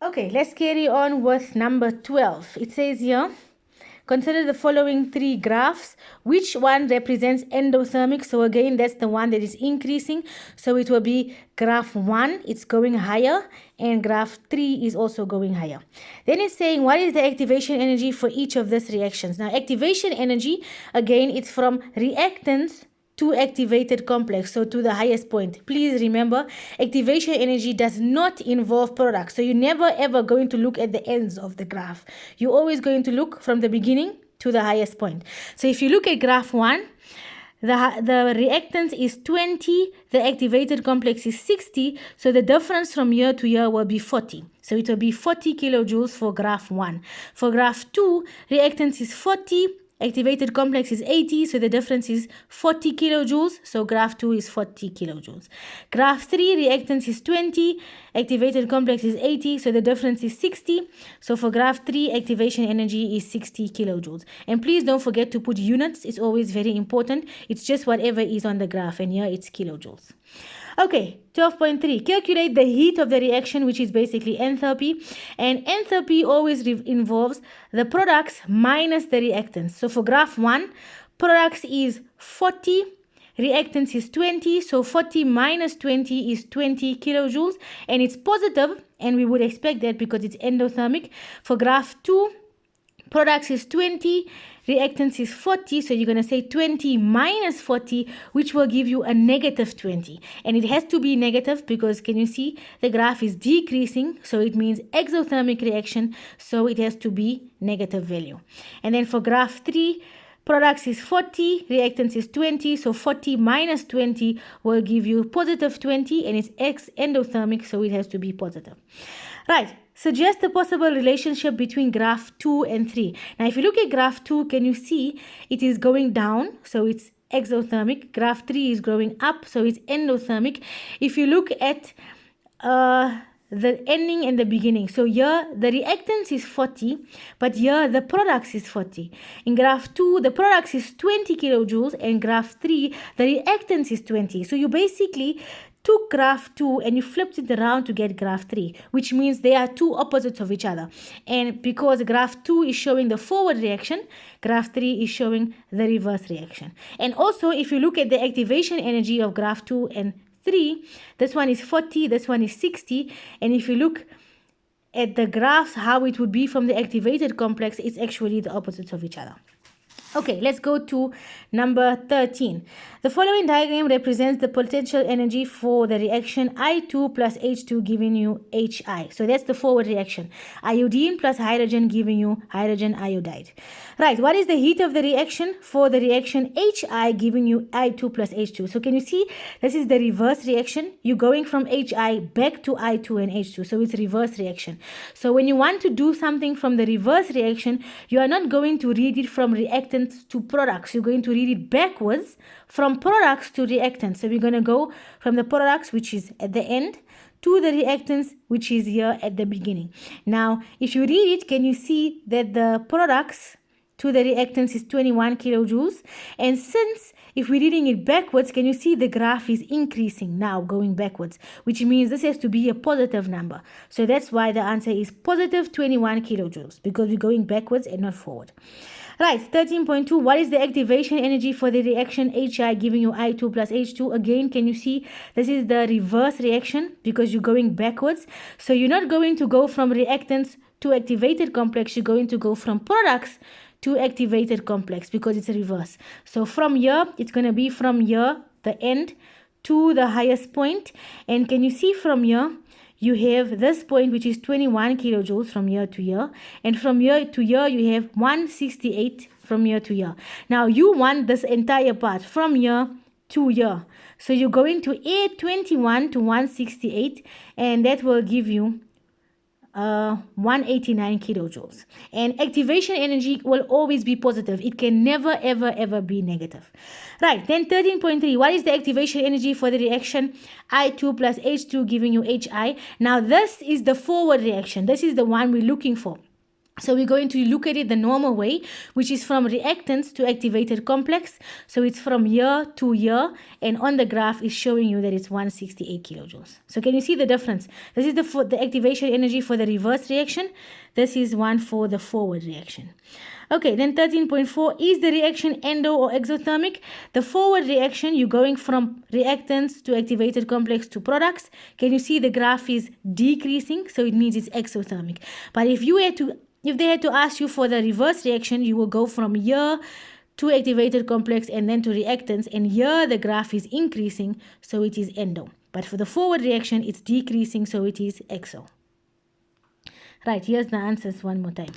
Okay, let's carry on with number 12. It says here, consider the following three graphs. Which one represents endothermic? So again, that's the one that is increasing. So it will be graph 1, it's going higher, and graph 3 is also going higher. Then it's saying, what is the activation energy for each of these reactions? Now, activation energy, again, it's from reactants to activated complex, so to the highest point. Please remember, activation energy does not involve products. So you're never ever going to look at the ends of the graph. You're always going to look from the beginning to the highest point. So if you look at graph 1, the reactance is 20, the activated complex is 60, so the difference from year to year will be 40. So it will be 40 kilojoules for graph 1. For graph 2, reactance is 40, activated complex is 80, so the difference is 40 kilojoules. So graph 2 is 40 kilojoules. Graph 3, reactance is 20, activated complex is 80, so the difference is 60. So for graph 3, activation energy is 60 kilojoules. And please don't forget to put units. It's always very important. It's just whatever is on the graph, and here it's kilojoules. Okay, 12.3. Calculate the heat of the reaction, which is basically enthalpy. And enthalpy always involves the products minus the reactants. So for graph 1, products is 40, reactants is 20. So 40 minus 20 is 20 kilojoules. And it's positive, and we would expect that because it's endothermic. For graph 2, products is 20, reactants is 40, so you're going to say 20 minus 40, which will give you a negative 20. And it has to be negative because, can you see, the graph is decreasing, so it means exothermic reaction, so it has to be negative value. And then for graph 3, products is 40, reactants is 20, so 40 minus 20 will give you positive 20, and it's endothermic, so it has to be positive. Right, suggest a possible relationship between graph 2 and 3. Now, if you look at graph 2, can you see it is going down, so it's exothermic. Graph 3 is growing up, so it's endothermic. If you look at the ending and the beginning, so here the reactants is 40, but here the products is 40. In graph 2, the products is 20 kilojoules, and graph 3, the reactants is 20. So you basically took graph 2 and you flipped it around to get graph 3, which means they are two opposites of each other. And because graph 2 is showing the forward reaction, graph 3 is showing the reverse reaction. And also, if you look at the activation energy of graph 2 and 3, this one is 40, this one is 60. And if you look at the graphs, how it would be from the activated complex, it's actually the opposites of each other. Okay, let's go to number 13. The following diagram represents the potential energy for the reaction I2 plus H2 giving you HI. So that's the forward reaction. Iodine plus hydrogen giving you hydrogen iodide. Right, what is the heat of the reaction for the reaction HI giving you I2 plus H2? So can you see this is the reverse reaction? You're going from HI back to I2 and H2. So it's reverse reaction. So when you want to do something from the reverse reaction, you are not going to read it from reactant to products. You're going to read it backwards from products to reactants. So we're going to go from the products, which is at the end, to the reactants, which is here at the beginning. Now, if you read it, can you see that the products to the reactants is 21 kilojoules? And since if we're reading it backwards, can you see the graph is increasing now, going backwards, which means this has to be a positive number. So that's why the answer is positive 21 kilojoules, because we're going backwards and not forward. Right, 13.2, what is the activation energy for the reaction HI giving you I2 plus H2? Again, can you see this is the reverse reaction because you're going backwards. So you're not going to go from reactants to activated complex. You're going to go from products to activated complex because it's a reverse. So from here, it's going to be from here, the end, to the highest point. And can you see from here, you have this point, which is 21 kilojoules from year to year. And from year to year, you have 168 from year to year. Now, you want this entire part from year to year. So you're going to add 21 to 168, and that will give you 189 kilojoules. And activation energy will always be positive. It can never, ever, ever be negative. Right, then 13.3. What is the activation energy for the reaction I2 plus H2 giving you HI? Now, this is the forward reaction. This is the one we're looking for. So we're going to look at it the normal way, which is from reactants to activated complex. So it's from year to year, and on the graph is showing you that it's 168 kilojoules. So can you see the difference? This is the activation energy for the reverse reaction. This is one for the forward reaction. Okay, then 13.4, is the reaction endo or exothermic? The forward reaction, you're going from reactants to activated complex to products. Can you see the graph is decreasing? So it means it's exothermic. But if they had to ask you for the reverse reaction, you will go from year to activated complex and then to reactants, and here the graph is increasing, so it is endo. But for the forward reaction, it's decreasing, so it is exo. Right, here's the answers one more time.